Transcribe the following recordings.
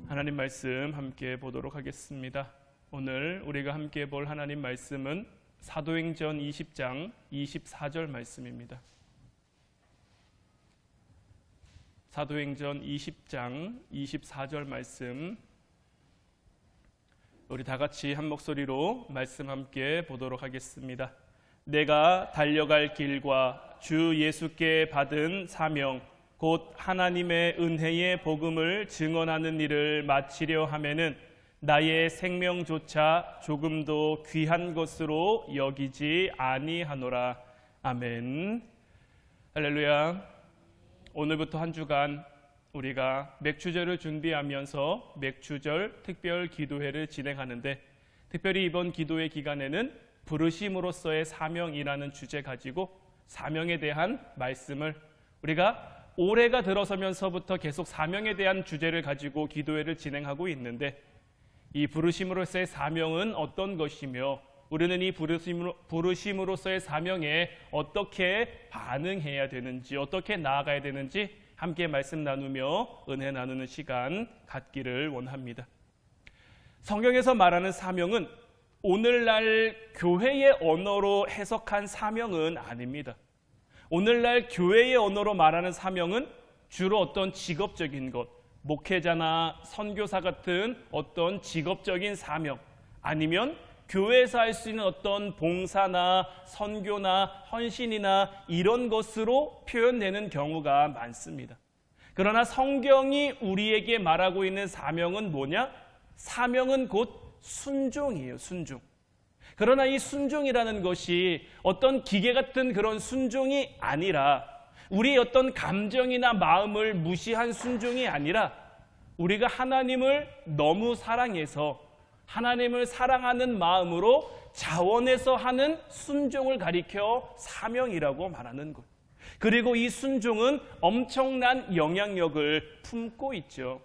하나님 말씀 함께 보도록 하겠습니다. 오늘 우리가 함께 볼 하나님 말씀은 사도행전 20장 24절 말씀입니다. 사도행전 20장 24절 말씀, 우리 다 같이 한 목소리로 말씀 함께 보도록 하겠습니다. 내가 달려갈 길과 주 예수께 받은 사명 곧 하나님의 은혜의 복음을 증언하는 일을 마치려 하면은 나의 생명조차 조금도 귀한 것으로 여기지 아니하노라. 아멘. 할렐루야. 오늘부터 한 주간 우리가 맥주절을 준비하면서 맥주절 특별 기도회를 진행하는데, 특별히 이번 기도회 기간에는 부르심으로서의 사명이라는 주제 가지고 사명에 대한 말씀을, 우리가 올해가 들어서면서부터 계속 사명에 대한 주제를 가지고 기도회를 진행하고 있는데, 이 부르심으로서의 사명은 어떤 것이며 우리는 이 부르심으로서의 사명에 어떻게 반응해야 되는지, 어떻게 나아가야 되는지 함께 말씀 나누며 은혜 나누는 시간 갖기를 원합니다. 성경에서 말하는 사명은 오늘날 교회의 언어로 해석한 사명은 아닙니다. 오늘날 교회의 언어로 말하는 사명은 주로 어떤 직업적인 것, 목회자나 선교사 같은 어떤 직업적인 사명, 아니면 교회에서 할 수 있는 어떤 봉사나 선교나 헌신이나 이런 것으로 표현되는 경우가 많습니다. 그러나 성경이 우리에게 말하고 있는 사명은 뭐냐? 사명은 곧 순종이에요, 순종. 그러나 이 순종이라는 것이 어떤 기계 같은 그런 순종이 아니라, 우리의 어떤 감정이나 마음을 무시한 순종이 아니라, 우리가 하나님을 너무 사랑해서 하나님을 사랑하는 마음으로 자원해서 하는 순종을 가리켜 사명이라고 말하는 것. 그리고 이 순종은 엄청난 영향력을 품고 있죠.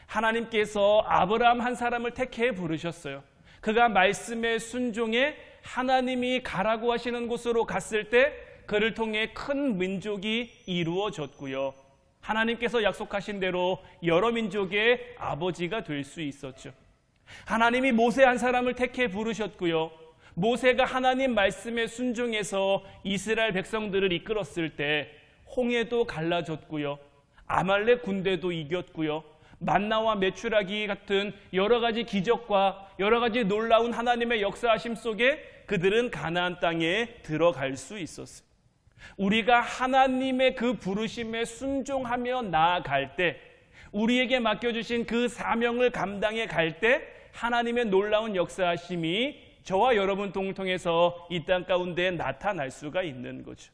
하나님께서 아브라함 한 사람을 택해 부르셨어요. 그가 말씀에 순종해 하나님이 가라고 하시는 곳으로 갔을 때 그를 통해 큰 민족이 이루어졌고요. 하나님께서 약속하신 대로 여러 민족의 아버지가 될 수 있었죠. 하나님이 모세 한 사람을 택해 부르셨고요. 모세가 하나님 말씀에 순종해서 이스라엘 백성들을 이끌었을 때 홍해도 갈라졌고요. 아말렉 군대도 이겼고요. 만나와 메추라기 같은 여러 가지 기적과 여러 가지 놀라운 하나님의 역사하심 속에 그들은 가나안 땅에 들어갈 수 있었어요. 우리가 하나님의 그 부르심에 순종하며 나아갈 때, 우리에게 맡겨주신 그 사명을 감당해 갈 때 하나님의 놀라운 역사하심이 저와 여러분 통해서 이 땅 가운데 나타날 수가 있는 거죠.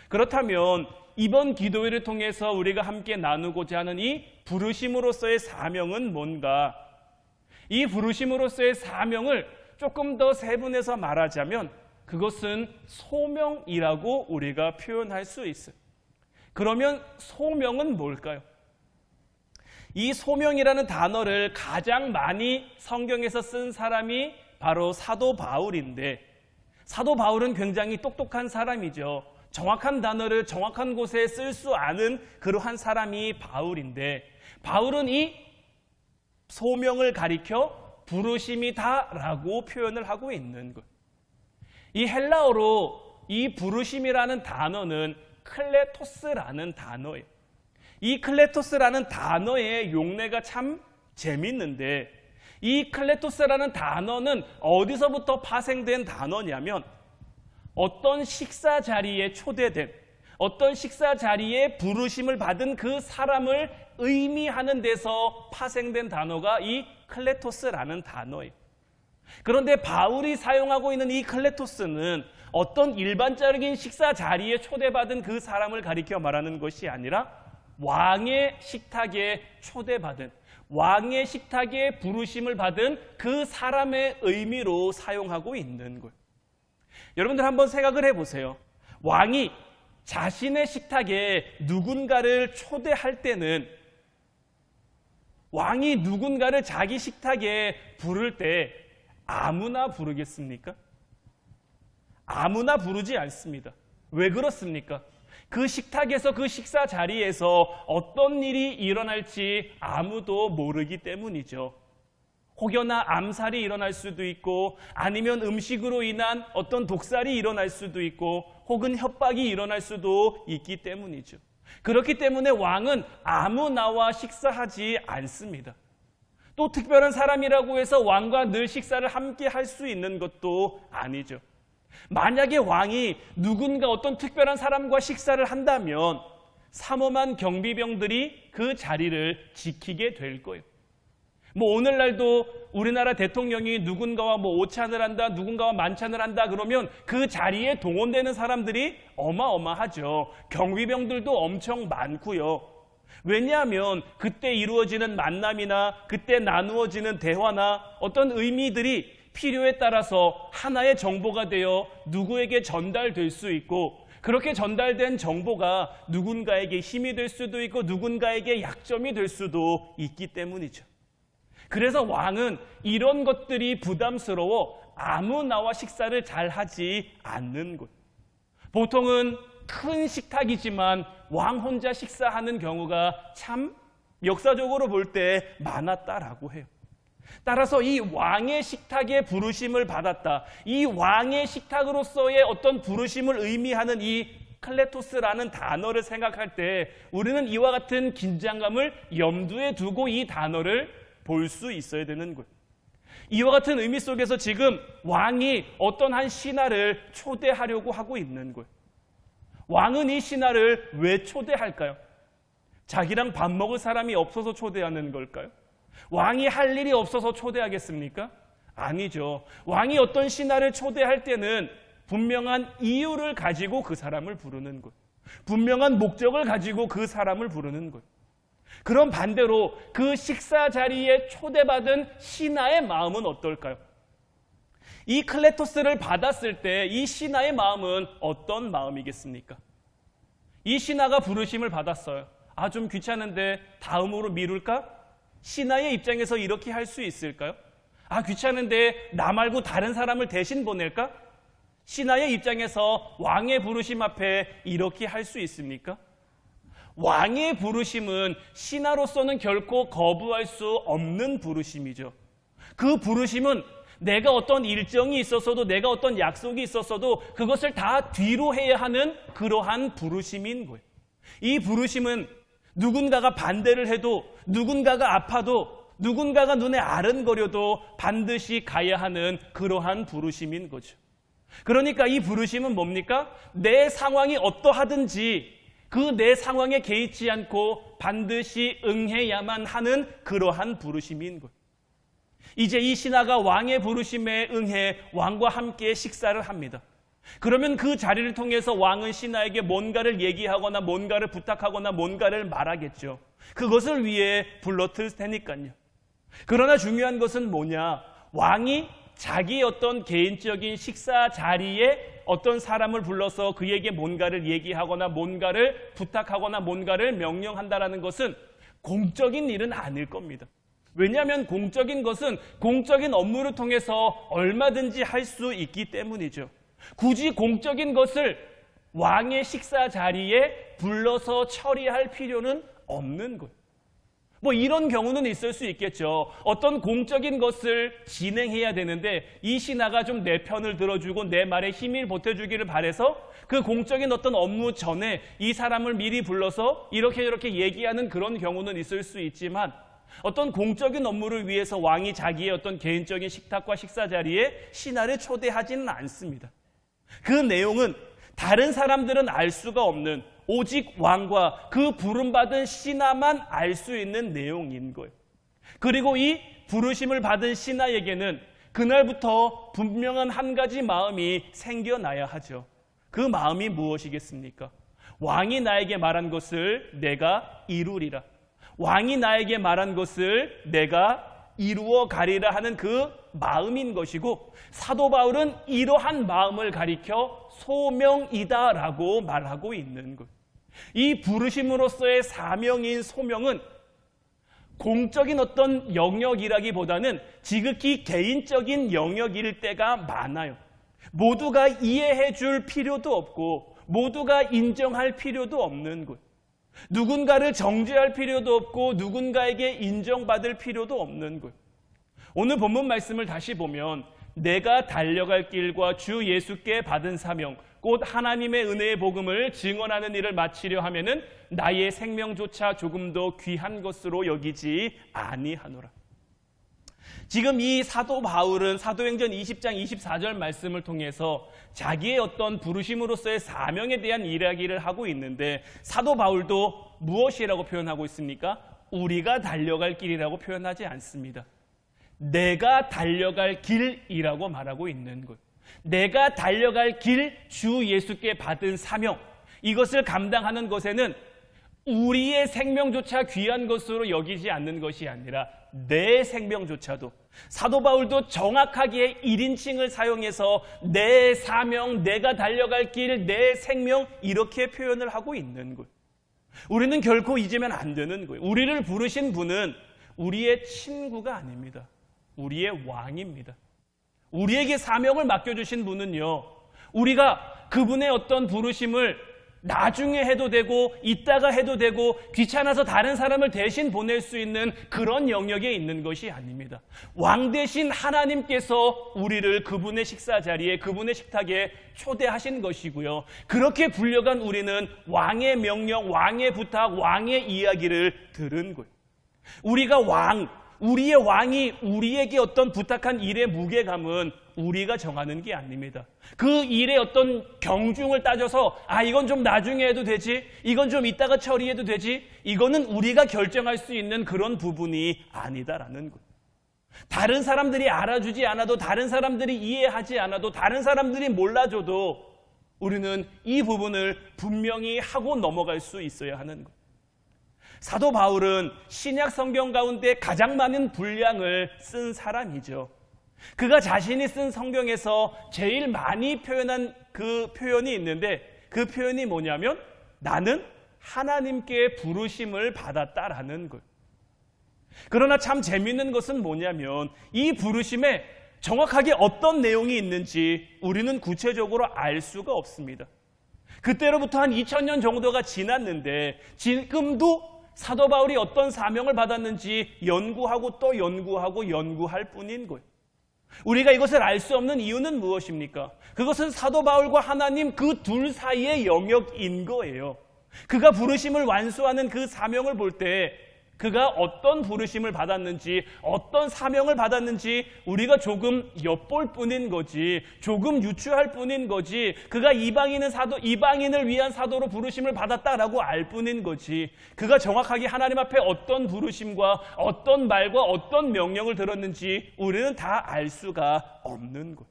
그렇다면 이번 기도회를 통해서 우리가 함께 나누고자 하는 이 부르심으로서의 사명은 뭔가? 이 부르심으로서의 사명을 조금 더 세분해서 말하자면 그것은 소명이라고 우리가 표현할 수 있어요. 그러면 소명은 뭘까요? 이 소명이라는 단어를 가장 많이 성경에서 쓴 사람이 바로 사도 바울인데, 사도 바울은 굉장히 똑똑한 사람이죠. 정확한 단어를 정확한 곳에 쓸 수 아는 그러한 사람이 바울인데, 바울은 이 소명을 가리켜 부르심이다라고 표현을 하고 있는 것. 이 헬라어로 이 부르심이라는 단어는 클레토스라는 단어예요. 이 클레토스라는 단어의 용례가 참 재밌는데, 이 클레토스라는 단어는 어디서부터 파생된 단어냐면, 어떤 식사 자리에 초대된, 어떤 식사 자리에 부르심을 받은 그 사람을 의미하는 데서 파생된 단어가 이 클레토스라는 단어예요. 그런데 바울이 사용하고 있는 이 클레토스는 어떤 일반적인 식사 자리에 초대받은 그 사람을 가리켜 말하는 것이 아니라 왕의 식탁에 초대받은, 왕의 식탁에 부르심을 받은 그 사람의 의미로 사용하고 있는 거예요. 여러분들 한번 생각을 해보세요. 왕이 자신의 식탁에 누군가를 초대할 때는, 왕이 누군가를 자기 식탁에 부를 때 아무나 부르겠습니까? 아무나 부르지 않습니다. 왜 그렇습니까? 그 식탁에서 그 식사 자리에서 어떤 일이 일어날지 아무도 모르기 때문이죠. 혹여나 암살이 일어날 수도 있고 아니면 음식으로 인한 어떤 독살이 일어날 수도 있고 혹은 협박이 일어날 수도 있기 때문이죠. 그렇기 때문에 왕은 아무나와 식사하지 않습니다. 또 특별한 사람이라고 해서 왕과 늘 식사를 함께 할 수 있는 것도 아니죠. 만약에 왕이 누군가 어떤 특별한 사람과 식사를 한다면 삼엄한 경비병들이 그 자리를 지키게 될 거예요. 오늘날도 우리나라 대통령이 누군가와 오찬을 한다, 누군가와 만찬을 한다 그러면 그 자리에 동원되는 사람들이 어마어마하죠. 경비병들도 엄청 많고요. 왜냐하면 그때 이루어지는 만남이나 그때 나누어지는 대화나 어떤 의미들이 필요에 따라서 하나의 정보가 되어 누구에게 전달될 수 있고 그렇게 전달된 정보가 누군가에게 힘이 될 수도 있고 누군가에게 약점이 될 수도 있기 때문이죠. 그래서 왕은 이런 것들이 부담스러워 아무나와 식사를 잘 하지 않는 것. 보통은 큰 식탁이지만 왕 혼자 식사하는 경우가 참 역사적으로 볼 때 많았다라고 해요. 따라서 이 왕의 식탁에 부르심을 받았다. 이 왕의 식탁으로서의 어떤 부르심을 의미하는 이 클레토스라는 단어를 생각할 때 우리는 이와 같은 긴장감을 염두에 두고 이 단어를 볼 수 있어야 되는 거예요. 이와 같은 의미 속에서 지금 왕이 어떤 한 신하를 초대하려고 하고 있는 거예요. 왕은 이 신하를 왜 초대할까요? 자기랑 밥 먹을 사람이 없어서 초대하는 걸까요? 왕이 할 일이 없어서 초대하겠습니까? 아니죠. 왕이 어떤 신하를 초대할 때는 분명한 이유를 가지고 그 사람을 부르는 거예요. 분명한 목적을 가지고 그 사람을 부르는 거예요. 그럼 반대로 그 식사 자리에 초대받은 신하의 마음은 어떨까요? 이 클레토스를 받았을 때 이 신하의 마음은 어떤 마음이겠습니까? 이 신하가 부르심을 받았어요. 좀 귀찮은데 다음으로 미룰까? 신하의 입장에서 이렇게 할 수 있을까요? 귀찮은데 나 말고 다른 사람을 대신 보낼까? 신하의 입장에서 왕의 부르심 앞에 이렇게 할 수 있습니까? 왕의 부르심은 신하로서는 결코 거부할 수 없는 부르심이죠. 그 부르심은 내가 어떤 일정이 있었어도 내가 어떤 약속이 있었어도 그것을 다 뒤로 해야 하는 그러한 부르심인 거예요. 이 부르심은 누군가가 반대를 해도 누군가가 아파도 누군가가 눈에 아른거려도 반드시 가야 하는 그러한 부르심인 거죠. 그러니까 이 부르심은 뭡니까? 내 상황이 어떠하든지 그 내 상황에 개의치 않고 반드시 응해야만 하는 그러한 부르심인 거예요. 이제 이 신하가 왕의 부르심에 응해 왕과 함께 식사를 합니다. 그러면 그 자리를 통해서 왕은 신하에게 뭔가를 얘기하거나 뭔가를 부탁하거나 뭔가를 말하겠죠. 그것을 위해 불러들 테니까요. 그러나 중요한 것은 뭐냐? 왕이 자기의 어떤 개인적인 식사 자리에 어떤 사람을 불러서 그에게 뭔가를 얘기하거나 뭔가를 부탁하거나 뭔가를 명령한다라는 것은 공적인 일은 아닐 겁니다. 왜냐하면 공적인 것은 공적인 업무를 통해서 얼마든지 할 수 있기 때문이죠. 굳이 공적인 것을 왕의 식사 자리에 불러서 처리할 필요는 없는 거예요. 이런 경우는 있을 수 있겠죠. 어떤 공적인 것을 진행해야 되는데 이 신하가 좀 내 편을 들어주고 내 말에 힘을 보태주기를 바라서 그 공적인 어떤 업무 전에 이 사람을 미리 불러서 이렇게 얘기하는 그런 경우는 있을 수 있지만 어떤 공적인 업무를 위해서 왕이 자기의 어떤 개인적인 식탁과 식사 자리에 신하를 초대하지는 않습니다. 그 내용은 다른 사람들은 알 수가 없는 오직 왕과 그 부름받은 신하만 알 수 있는 내용인 거예요. 그리고 이 부르심을 받은 신하에게는 그날부터 분명한 한 가지 마음이 생겨나야 하죠. 그 마음이 무엇이겠습니까? 왕이 나에게 말한 것을 내가 이루리라. 왕이 나에게 말한 것을 내가 이루어 가리라 하는 그 마음인 것이고, 사도 바울은 이러한 마음을 가리켜 소명이다라고 말하고 있는 것. 이 부르심으로서의 사명인 소명은 공적인 어떤 영역이라기보다는 지극히 개인적인 영역일 때가 많아요. 모두가 이해해 줄 필요도 없고 모두가 인정할 필요도 없는 것. 누군가를 정죄할 필요도 없고 누군가에게 인정받을 필요도 없는 것. 오늘 본문 말씀을 다시 보면 내가 달려갈 길과 주 예수께 받은 사명 곧 하나님의 은혜의 복음을 증언하는 일을 마치려 하면은 나의 생명조차 조금 더 귀한 것으로 여기지 아니하노라. 지금 이 사도 바울은 사도행전 20장 24절 말씀을 통해서 자기의 어떤 부르심으로서의 사명에 대한 이야기를 하고 있는데 사도 바울도 무엇이라고 표현하고 있습니까? 우리가 달려갈 길이라고 표현하지 않습니다. 내가 달려갈 길이라고 말하고 있는 것. 내가 달려갈 길, 주 예수께 받은 사명, 이것을 감당하는 것에는 우리의 생명조차 귀한 것으로 여기지 않는 것이 아니라 내 생명조차도, 사도 바울도 정확하게 1인칭을 사용해서 내 사명, 내가 달려갈 길, 내 생명, 이렇게 표현을 하고 있는 거예요. 우리는 결코 잊으면 안 되는 거예요. 우리를 부르신 분은 우리의 친구가 아닙니다. 우리의 왕입니다. 우리에게 사명을 맡겨주신 분은요, 우리가 그분의 어떤 부르심을 나중에 해도 되고 이따가 해도 되고 귀찮아서 다른 사람을 대신 보낼 수 있는 그런 영역에 있는 것이 아닙니다. 왕 대신 하나님께서 우리를 그분의 식사 자리에, 그분의 식탁에 초대하신 것이고요. 그렇게 불려간 우리는 왕의 명령, 왕의 부탁, 왕의 이야기를 들은 거예요. 우리가 우리의 왕이 우리에게 어떤 부탁한 일의 무게감은 우리가 정하는 게 아닙니다. 그 일의 어떤 경중을 따져서 이건 좀 나중에 해도 되지, 이건 좀 이따가 처리해도 되지, 이거는 우리가 결정할 수 있는 그런 부분이 아니다라는 것. 다른 사람들이 알아주지 않아도, 다른 사람들이 이해하지 않아도, 다른 사람들이 몰라줘도 우리는 이 부분을 분명히 하고 넘어갈 수 있어야 하는 것. 사도 바울은 신약 성경 가운데 가장 많은 분량을 쓴 사람이죠. 그가 자신이 쓴 성경에서 제일 많이 표현한 그 표현이 있는데 그 표현이 뭐냐면 나는 하나님께 부르심을 받았다라는 것. 그러나 참 재미있는 것은 뭐냐면 이 부르심에 정확하게 어떤 내용이 있는지 우리는 구체적으로 알 수가 없습니다. 그때로부터 한 2000년 정도가 지났는데 지금도 사도 바울이 어떤 사명을 받았는지 연구하고 또 연구할 뿐인 거예요. 우리가 이것을 알 수 없는 이유는 무엇입니까? 그것은 사도 바울과 하나님 그 둘 사이의 영역인 거예요. 그가 부르심을 완수하는 그 사명을 볼 때 그가 어떤 부르심을 받았는지, 어떤 사명을 받았는지 우리가 조금 엿볼 뿐인 거지, 조금 유추할 뿐인 거지, 그가 이방인을 위한 사도로 부르심을 받았다라고 알 뿐인 거지, 그가 정확하게 하나님 앞에 어떤 부르심과 어떤 말과 어떤 명령을 들었는지 우리는 다 알 수가 없는 것.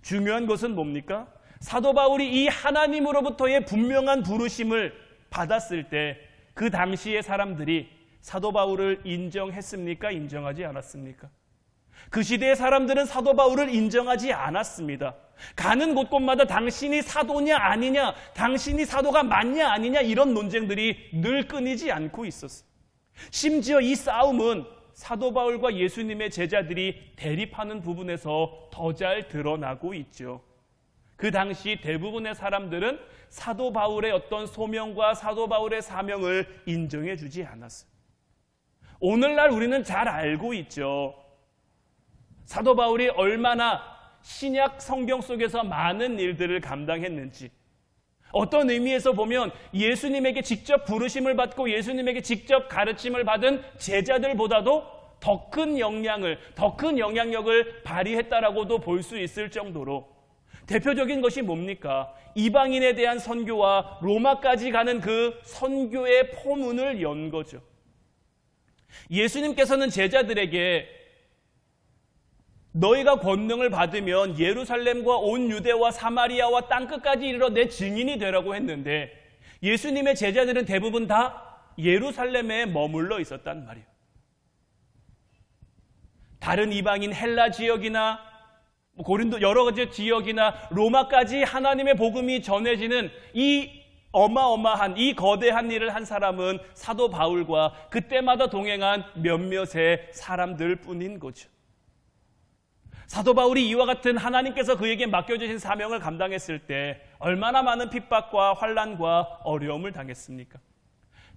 중요한 것은 뭡니까? 사도 바울이 이 하나님으로부터의 분명한 부르심을 받았을 때 그 당시의 사람들이 사도 바울을 인정했습니까? 인정하지 않았습니까? 그 시대의 사람들은 사도 바울을 인정하지 않았습니다. 가는 곳곳마다 당신이 사도냐 아니냐, 당신이 사도가 맞냐 아니냐 이런 논쟁들이 늘 끊이지 않고 있었어요. 심지어 이 싸움은 사도 바울과 예수님의 제자들이 대립하는 부분에서 더 잘 드러나고 있죠. 그 당시 대부분의 사람들은 사도 바울의 어떤 소명과 사도 바울의 사명을 인정해 주지 않았어요. 오늘날 우리는 잘 알고 있죠. 사도 바울이 얼마나 신약 성경 속에서 많은 일들을 감당했는지, 어떤 의미에서 보면 예수님에게 직접 부르심을 받고 예수님에게 직접 가르침을 받은 제자들보다도 더 큰 영향력을 발휘했다라고도 볼 수 있을 정도로 대표적인 것이 뭡니까? 이방인에 대한 선교와 로마까지 가는 그 선교의 포문을 연 거죠. 예수님께서는 제자들에게 너희가 권능을 받으면 예루살렘과 온 유대와 사마리아와 땅끝까지 이르러 내 증인이 되라고 했는데 예수님의 제자들은 대부분 다 예루살렘에 머물러 있었단 말이에요. 다른 이방인 헬라 지역이나 고린도 여러 가지 지역이나 로마까지 하나님의 복음이 전해지는 이 어마어마한, 이 거대한 일을 한 사람은 사도 바울과 그때마다 동행한 몇몇의 사람들 뿐인 거죠. 사도 바울이 이와 같은 하나님께서 그에게 맡겨주신 사명을 감당했을 때 얼마나 많은 핍박과 환난과 어려움을 당했습니까?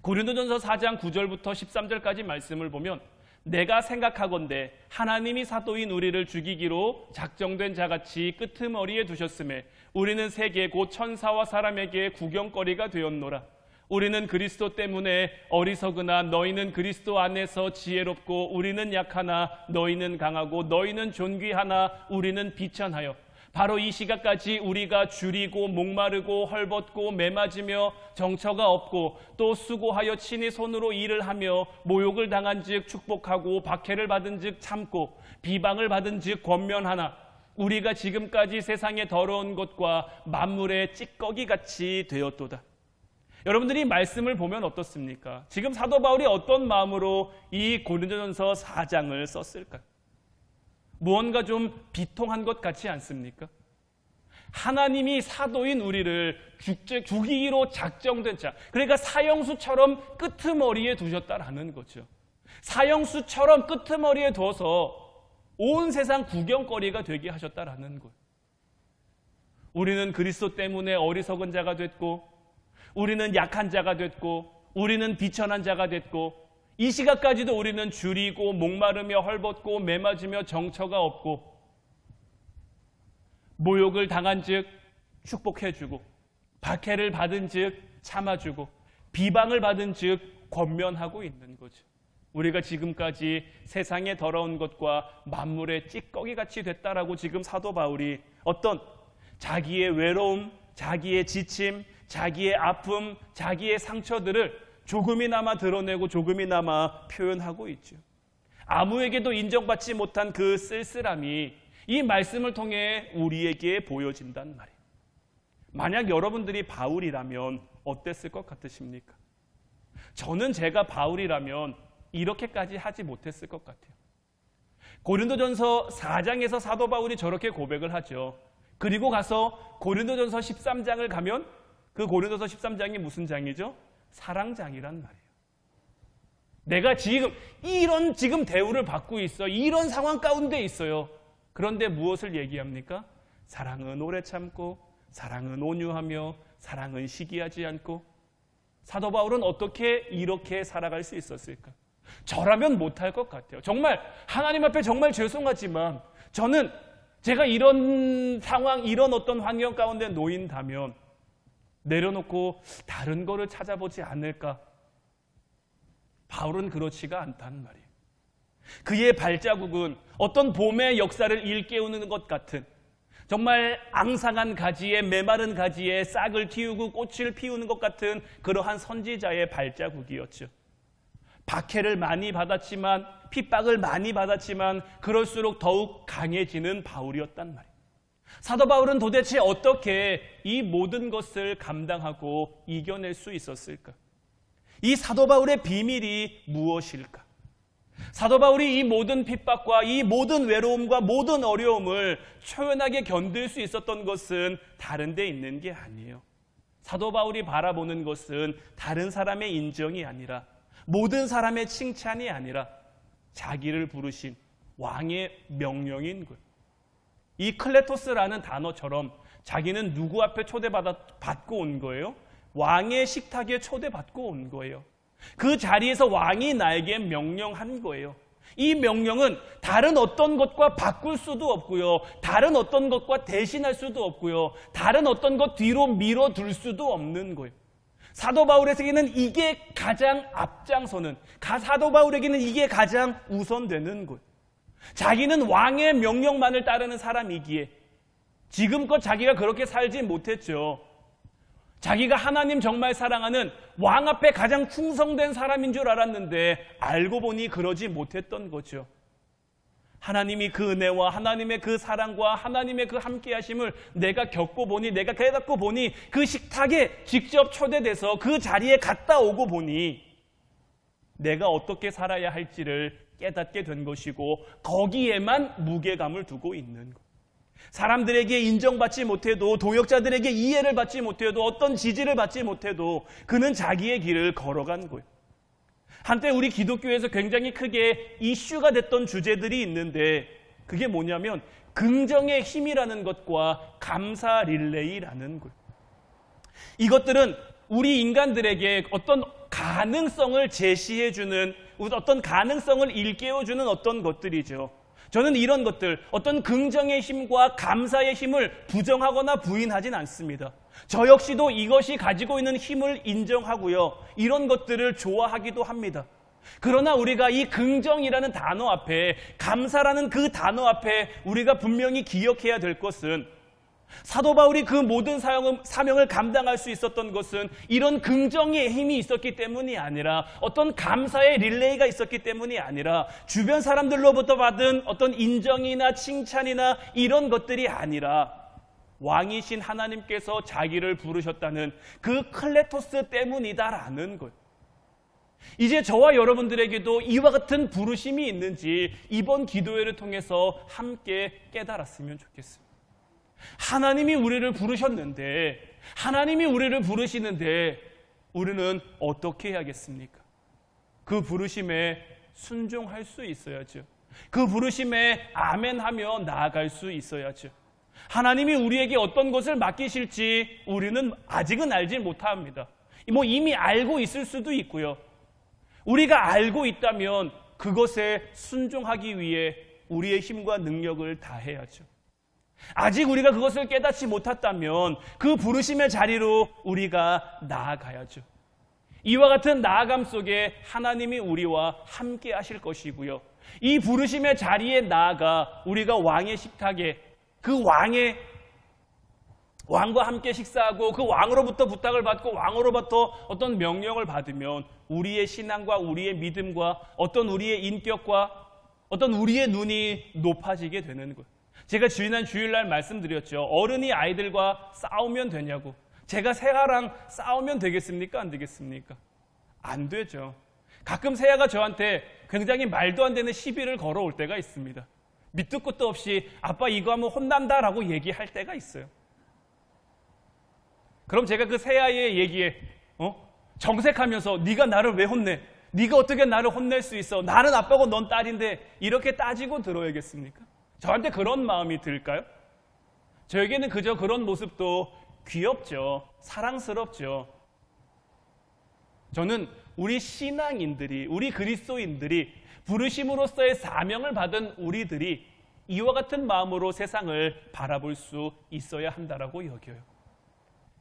고린도전서 4장 9절부터 13절까지 말씀을 보면 내가 생각하건대 하나님이 사도인 우리를 죽이기로 작정된 자같이 끄트머리에 두셨음에 우리는 세계 곧 천사와 사람에게 구경거리가 되었노라. 우리는 그리스도 때문에 어리석으나 너희는 그리스도 안에서 지혜롭고 우리는 약하나 너희는 강하고 너희는 존귀하나 우리는 비천하여 바로 이 시각까지 우리가 줄이고 목마르고 헐벗고 매맞으며 정처가 없고 또 수고하여 친히 손으로 일을 하며 모욕을 당한 즉 축복하고 박해를 받은 즉 참고 비방을 받은 즉 권면하나 우리가 지금까지 세상의 더러운 것과 만물의 찌꺼기같이 되었도다. 여러분들이 말씀을 보면 어떻습니까? 지금 사도 바울이 어떤 마음으로 이 고린도전서 4장을 썼을까요? 무언가 좀 비통한 것 같지 않습니까? 하나님이 사도인 우리를 죽이기로 작정된 자, 그러니까 사형수처럼 끄트머리에 두셨다라는 거죠. 사형수처럼 끄트머리에 둬서 온 세상 구경거리가 되게 하셨다라는 거예요. 우리는 그리스도 때문에 어리석은 자가 됐고 우리는 약한 자가 됐고 우리는 비천한 자가 됐고 이 시각까지도 우리는 줄이고 목마르며 헐벗고 매맞으며 정처가 없고 모욕을 당한 즉 축복해주고 박해를 받은 즉 참아주고 비방을 받은 즉 권면하고 있는 거죠. 우리가 지금까지 세상의 더러운 것과 만물의 찌꺼기같이 됐다라고 지금 사도 바울이 어떤 자기의 외로움, 자기의 지침, 자기의 아픔, 자기의 상처들을 조금이나마 드러내고 조금이나마 표현하고 있죠. 아무에게도 인정받지 못한 그 쓸쓸함이 이 말씀을 통해 우리에게 보여진단 말이에요. 만약 여러분들이 바울이라면 어땠을 것 같으십니까? 저는 제가 바울이라면 이렇게까지 하지 못했을 것 같아요. 고린도전서 4장에서 사도 바울이 저렇게 고백을 하죠. 그리고 가서 고린도전서 13장을 가면 그 고린도서 13장이 무슨 장이죠? 사랑장이란 말이에요. 내가 지금 이런 대우를 받고 있어. 이런 상황 가운데 있어요. 그런데 무엇을 얘기합니까? 사랑은 오래 참고 사랑은 온유하며 사랑은 시기하지 않고. 사도 바울은 어떻게 이렇게 살아갈 수 있었을까? 저라면 못할 것 같아요. 정말 하나님 앞에 정말 죄송하지만 저는 제가 이런 상황, 이런 어떤 환경 가운데 놓인다면 내려놓고 다른 거를 찾아보지 않을까? 바울은 그렇지가 않단 말이에요. 그의 발자국은 어떤 봄의 역사를 일깨우는 것 같은 정말 앙상한 가지에 메마른 가지에 싹을 틔우고 꽃을 피우는 것 같은 그러한 선지자의 발자국이었죠. 박해를 많이 받았지만 핍박을 많이 받았지만 그럴수록 더욱 강해지는 바울이었단 말이에요. 사도 바울은 도대체 어떻게 이 모든 것을 감당하고 이겨낼 수 있었을까? 이 사도 바울의 비밀이 무엇일까? 사도 바울이 이 모든 핍박과 이 모든 외로움과 모든 어려움을 초연하게 견딜 수 있었던 것은 다른 데 있는 게 아니에요. 사도 바울이 바라보는 것은 다른 사람의 인정이 아니라 모든 사람의 칭찬이 아니라 자기를 부르신 왕의 명령인 거예요. 이 클레토스라는 단어처럼 자기는 누구 앞에 초대받고 온 거예요? 왕의 식탁에 초대받고 온 거예요. 그 자리에서 왕이 나에게 명령한 거예요. 이 명령은 다른 어떤 것과 바꿀 수도 없고요. 다른 어떤 것과 대신할 수도 없고요. 다른 어떤 것 뒤로 밀어둘 수도 없는 거예요. 사도 바울에게는 이게 가장 앞장서는, 사도 바울에게는 이게 가장 우선되는 거예요. 자기는 왕의 명령만을 따르는 사람이기에 지금껏 자기가 그렇게 살지 못했죠. 자기가 하나님 정말 사랑하는 왕 앞에 가장 충성된 사람인 줄 알았는데 알고 보니 그러지 못했던 거죠. 하나님이 그 은혜와 하나님의 그 사랑과 하나님의 그 함께하심을 내가 겪고 보니, 내가 깨닫고 보니, 그 식탁에 직접 초대돼서 그 자리에 갔다 오고 보니 내가 어떻게 살아야 할지를 깨닫게 된 것이고 거기에만 무게감을 두고 있는 것. 사람들에게 인정받지 못해도, 동역자들에게 이해를 받지 못해도, 어떤 지지를 받지 못해도 그는 자기의 길을 걸어간 거예요. 한때 우리 기독교에서 굉장히 크게 이슈가 됐던 주제들이 있는데 그게 뭐냐면 긍정의 힘이라는 것과 감사 릴레이라는 것. 이것들은 우리 인간들에게 어떤 가능성을 제시해주는, 어떤 가능성을 일깨워주는 어떤 것들이죠. 저는 이런 것들, 어떤 긍정의 힘과 감사의 힘을 부정하거나 부인하진 않습니다. 저 역시도 이것이 가지고 있는 힘을 인정하고요. 이런 것들을 좋아하기도 합니다. 그러나 우리가 이 긍정이라는 단어 앞에, 감사라는 그 단어 앞에 우리가 분명히 기억해야 될 것은, 사도 바울이 그 모든 사명을 감당할 수 있었던 것은 이런 긍정의 힘이 있었기 때문이 아니라, 어떤 감사의 릴레이가 있었기 때문이 아니라, 주변 사람들로부터 받은 어떤 인정이나 칭찬이나 이런 것들이 아니라, 왕이신 하나님께서 자기를 부르셨다는 그 클레토스 때문이다라는 것. 이제 저와 여러분들에게도 이와 같은 부르심이 있는지 이번 기도회를 통해서 함께 깨달았으면 좋겠습니다. 하나님이 우리를 부르셨는데, 하나님이 우리를 부르시는데 우리는 어떻게 해야겠습니까? 그 부르심에 순종할 수 있어야죠. 그 부르심에 아멘하며 나아갈 수 있어야죠. 하나님이 우리에게 어떤 것을 맡기실지 우리는 아직은 알지 못합니다. 이미 알고 있을 수도 있고요. 우리가 알고 있다면 그것에 순종하기 위해 우리의 힘과 능력을 다해야죠. 아직 우리가 그것을 깨닫지 못했다면 그 부르심의 자리로 우리가 나아가야죠. 이와 같은 나아감 속에 하나님이 우리와 함께 하실 것이고요. 이 부르심의 자리에 나아가 우리가 왕의 식탁에, 그 왕과 함께 식사하고 그 왕으로부터 부탁을 받고 왕으로부터 어떤 명령을 받으면 우리의 신앙과 우리의 믿음과 어떤 우리의 인격과 어떤 우리의 눈이 높아지게 되는 거예요. 제가 지난 주일날 말씀드렸죠. 어른이 아이들과 싸우면 되냐고. 제가 새아랑 싸우면 되겠습니까? 안 되겠습니까? 안 되죠. 가끔 새아가 저한테 굉장히 말도 안 되는 시비를 걸어올 때가 있습니다. 밑도 끝도 없이 아빠 이거 하면 혼난다라고 얘기할 때가 있어요. 그럼 제가 그 새아이의 얘기에 정색하면서 네가 나를 왜 혼내? 네가 어떻게 나를 혼낼 수 있어? 나는 아빠고 넌 딸인데 이렇게 따지고 들어야겠습니까? 저한테 그런 마음이 들까요? 저에게는 그저 그런 모습도 귀엽죠. 사랑스럽죠. 저는 우리 신앙인들이, 우리 그리스도인들이 부르심으로서의 사명을 받은 우리들이 이와 같은 마음으로 세상을 바라볼 수 있어야 한다라고 여겨요.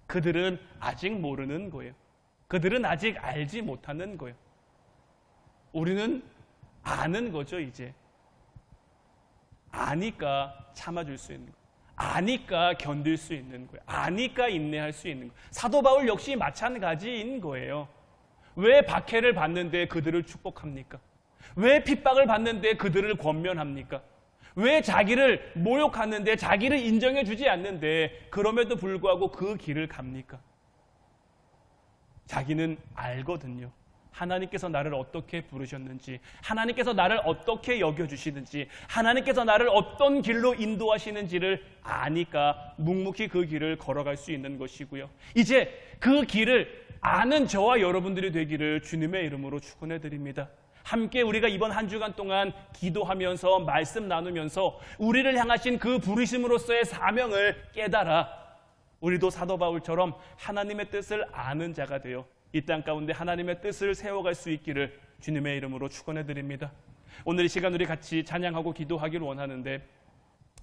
그들은 아직 모르는 거예요. 그들은 아직 알지 못하는 거예요. 우리는 아는 거죠, 이제. 아니까 참아줄 수 있는 거예요. 아니까 견딜 수 있는 거예요. 아니까 인내할 수 있는 거예요. 사도 바울 역시 마찬가지인 거예요. 왜 박해를 받는데 그들을 축복합니까? 왜 핍박을 받는데 그들을 권면합니까? 왜 자기를 모욕하는데, 자기를 인정해 주지 않는데 그럼에도 불구하고 그 길을 갑니까? 자기는 알거든요. 하나님께서 나를 어떻게 부르셨는지, 하나님께서 나를 어떻게 여겨주시는지, 하나님께서 나를 어떤 길로 인도하시는지를 아니까 묵묵히 그 길을 걸어갈 수 있는 것이고요. 이제 그 길을 아는 저와 여러분들이 되기를 주님의 이름으로 축원해 드립니다. 함께 우리가 이번 한 주간 동안 기도하면서 말씀 나누면서 우리를 향하신 그 부르심으로서의 사명을 깨달아 우리도 사도 바울처럼 하나님의 뜻을 아는 자가 되어 이 땅 가운데 하나님의 뜻을 세워갈 수 있기를 주님의 이름으로 축원해 드립니다. 오늘 이 시간 우리 같이 찬양하고 기도하기를 원하는데,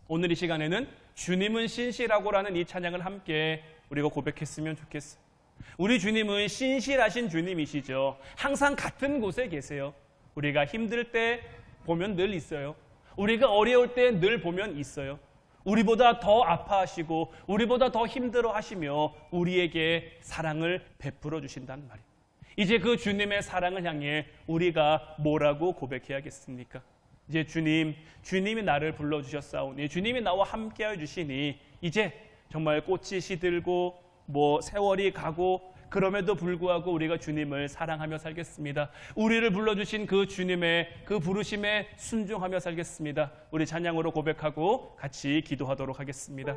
오늘 이 시간에는 주님은 신실하고라는 이 찬양을 함께 우리가 고백했으면 좋겠어요. 우리 주님은 신실하신 주님이시죠. 항상 같은 곳에 계세요. 우리가 힘들 때 보면 늘 있어요. 우리가 어려울 때 늘 보면 있어요. 우리보다 더 아파하시고 우리보다 더 힘들어하시며 우리에게 사랑을 베풀어 주신다는 말이에요. 이제 그 주님의 사랑을 향해 우리가 뭐라고 고백해야겠습니까? 이제 주님이 나를 불러주셨사오니, 주님이 나와 함께하여 주시니 이제 정말 꽃이 시들고 세월이 가고 그럼에도 불구하고 우리가 주님을 사랑하며 살겠습니다. 우리를 불러주신 그 주님의 그 부르심에 순종하며 살겠습니다. 우리 찬양으로 고백하고 같이 기도하도록 하겠습니다.